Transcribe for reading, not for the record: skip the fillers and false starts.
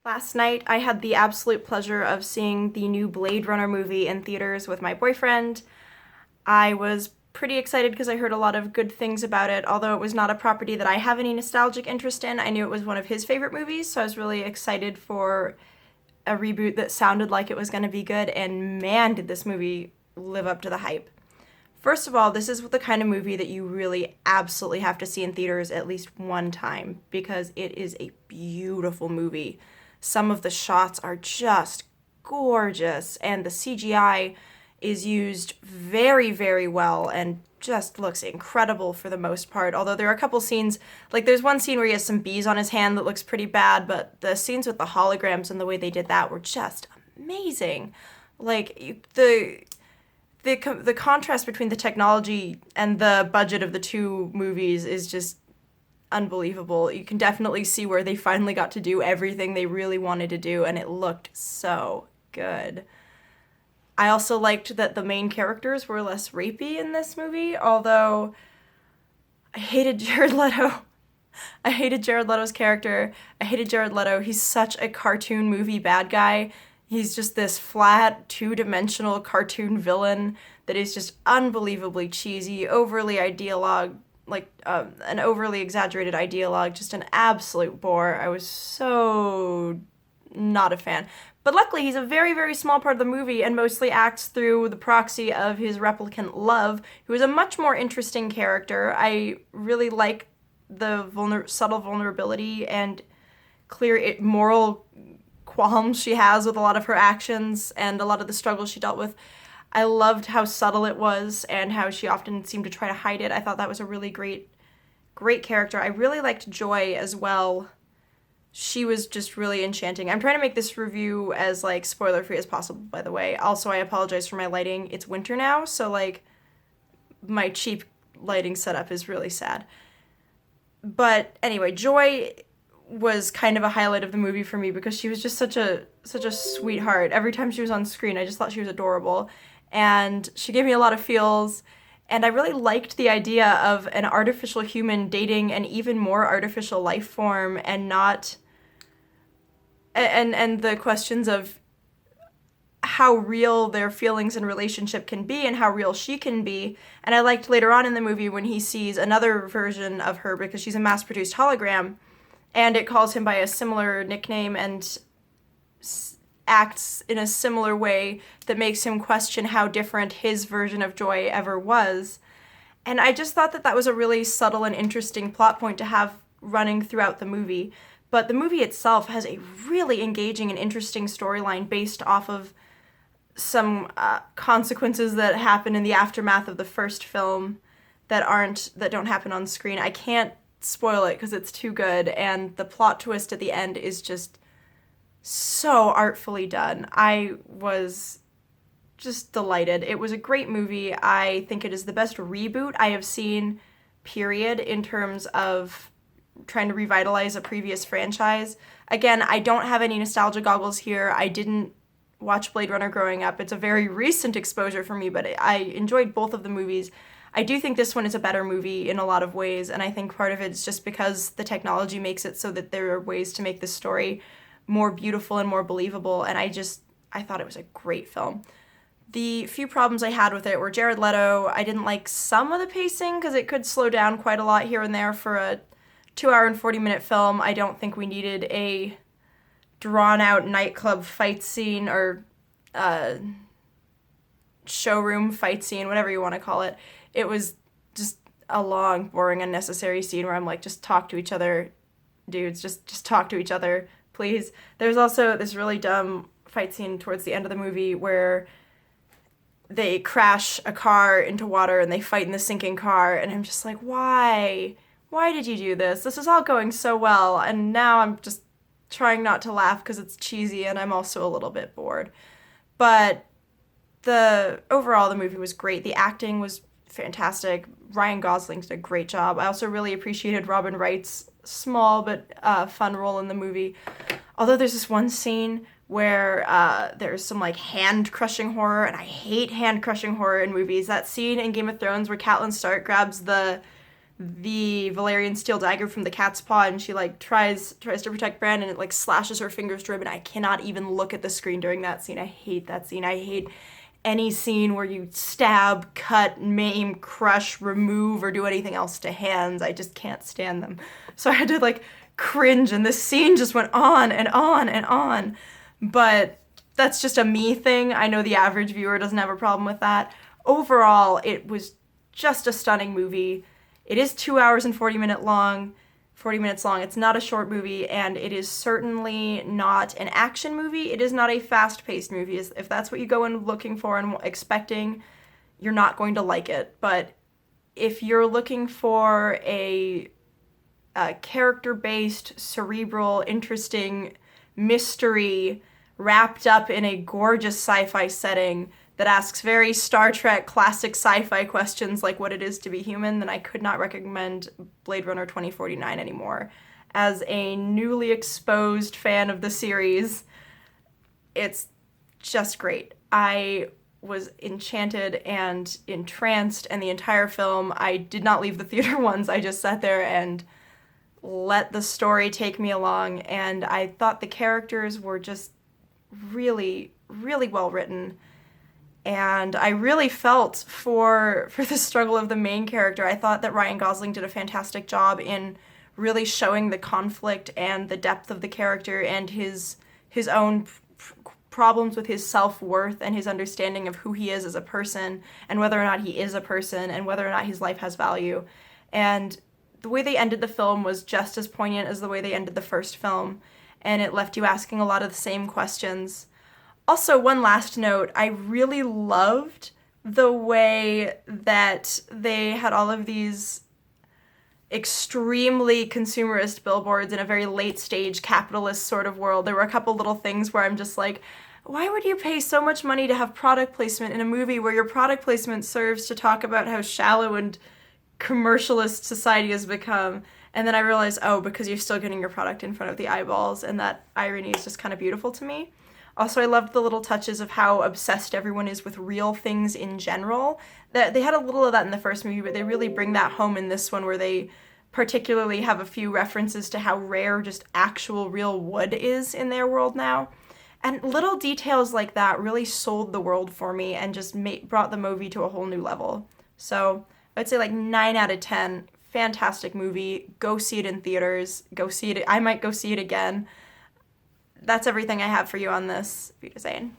Last night, I had the absolute pleasure of seeing the new Blade Runner movie in theaters with my boyfriend. I was pretty excited because I heard a lot of good things about it, although it was not a property that I have any nostalgic interest in. I knew it was one of his favorite movies, so I was really excited for a reboot that sounded like it was going to be good, and man, did this movie live up to the hype. First of all, this is the kind of movie that you really absolutely have to see in theaters at least one time because it is a beautiful movie. Some of the shots are just gorgeous, and the CGI is used very, very well and just looks incredible for the most part. Although there are a couple scenes, like there's one scene where he has some bees on his hand that looks pretty bad, but the scenes with the holograms and the way they did that were just amazing. Like the contrast between the technology and the budget of the two movies is just unbelievable. You can definitely see where they finally got to do everything they really wanted to do, and it looked so good. I also liked that the main characters were less rapey in this movie, although I hated Jared Leto. I hated Jared Leto's character. I hated Jared Leto. He's such a cartoon movie bad guy. He's just this flat, two-dimensional cartoon villain that is just unbelievably cheesy, overly ideologue, an overly exaggerated ideologue, just an absolute bore. I was so not a fan. But luckily, he's a very, very small part of the movie and mostly acts through the proxy of his replicant Love, who is a much more interesting character. I really like the subtle vulnerability and clear moral qualms she has with a lot of her actions and a lot of the struggles she dealt with. I loved how subtle it was and how she often seemed to try to hide it. I thought that was a really great character. I really liked Joy as well. She was just really enchanting. I'm trying to make this review as spoiler free as possible, by the way. Also, I apologize for my lighting. It's winter now, so my cheap lighting setup is really sad. But anyway, Joy was kind of a highlight of the movie for me because she was just such a sweetheart. Every time she was on screen, I just thought she was adorable. And she gave me a lot of feels. And I really liked the idea of an artificial human dating an even more artificial life form and not and the questions of how real their feelings and relationship can be and how real she can be. And I liked later on in the movie when he sees another version of her because she's a mass-produced hologram and it calls him by a similar nickname and acts in a similar way that makes him question how different his version of Joy ever was. And I just thought that was a really subtle and interesting plot point to have running throughout the movie. But the movie itself has a really engaging and interesting storyline based off of some consequences that happen in the aftermath of the first film that don't happen on screen. I can't spoil it because it's too good, and the plot twist at the end is just so artfully done. I was just delighted. It was a great movie. I think it is the best reboot I have seen, period, in terms of trying to revitalize a previous franchise. Again, I don't have any nostalgia goggles here. I didn't watch Blade Runner growing up. It's a very recent exposure for me, but I enjoyed both of the movies. I do think this one is a better movie in a lot of ways, and I think part of it is just because the technology makes it so that there are ways to make this story more beautiful and more believable, and I thought it was a great film. The few problems I had with it were Jared Leto. I didn't like some of the pacing because it could slow down quite a lot here and there for a 2-hour and 40-minute film. I don't think we needed a drawn-out nightclub fight scene or showroom fight scene, whatever you want to call it. It was just a long, boring, unnecessary scene where I'm like, just talk to each other, dudes. Just talk to each other, please. There's also this really dumb fight scene towards the end of the movie where they crash a car into water and they fight in the sinking car, and I'm just like, why? Why did you do this? This is all going so well, and now I'm just trying not to laugh because it's cheesy and I'm also a little bit bored. But overall, the movie was great. The acting was fantastic. Ryan Gosling did a great job. I also really appreciated Robin Wright's small but fun role in the movie. Although there's this one scene where there's some hand-crushing horror, and I hate hand-crushing horror in movies. That scene in Game of Thrones where Catelyn Stark grabs the the Valerian steel dagger from the cat's paw, and she like tries to protect Bran, and it like slashes her fingers through him, and I cannot even look at the screen during that scene. I hate that scene. I hate any scene where you stab, cut, maim, crush, remove, or do anything else to hands. I just can't stand them. So I had to like cringe, and this scene just went on and on and on. But that's just a me thing. I know the average viewer doesn't have a problem with that. Overall, it was just a stunning movie. It is 2 hours and 40 minutes long. It's not a short movie, and it is certainly not an action movie. It is not a fast-paced movie. If that's what you go in looking for and expecting, you're not going to like it. But if you're looking for a character-based, cerebral, interesting mystery wrapped up in a gorgeous sci-fi setting that asks very Star Trek classic sci-fi questions like what it is to be human, then I could not recommend Blade Runner 2049 anymore. As a newly exposed fan of the series, it's just great. I was enchanted and entranced, and the entire film, I did not leave the theater once. I just sat there and let the story take me along, and I thought the characters were just really, really well written. And I really felt for the struggle of the main character. I thought that Ryan Gosling did a fantastic job in really showing the conflict and the depth of the character and his own problems with his self-worth and his understanding of who he is as a person and whether or not he is a person and whether or not his life has value. And the way they ended the film was just as poignant as the way they ended the first film, and it left you asking a lot of the same questions. Also, one last note, I really loved the way that they had all of these extremely consumerist billboards in a very late-stage capitalist sort of world. There were a couple little things where I'm just like, why would you pay so much money to have product placement in a movie where your product placement serves to talk about how shallow and commercialist society has become? And then I realized, oh, because you're still getting your product in front of the eyeballs, and that irony is just kind of beautiful to me. Also, I loved the little touches of how obsessed everyone is with real things in general. They had a little of that in the first movie, but they really bring that home in this one, where they particularly have a few references to how rare just actual real wood is in their world now. And little details like that really sold the world for me and just brought the movie to a whole new level. So I'd say like 9 out of 10. Fantastic movie. Go see it in theaters. Go see it. I might go see it again. That's everything I have for you on this. Auf Wiedersehen.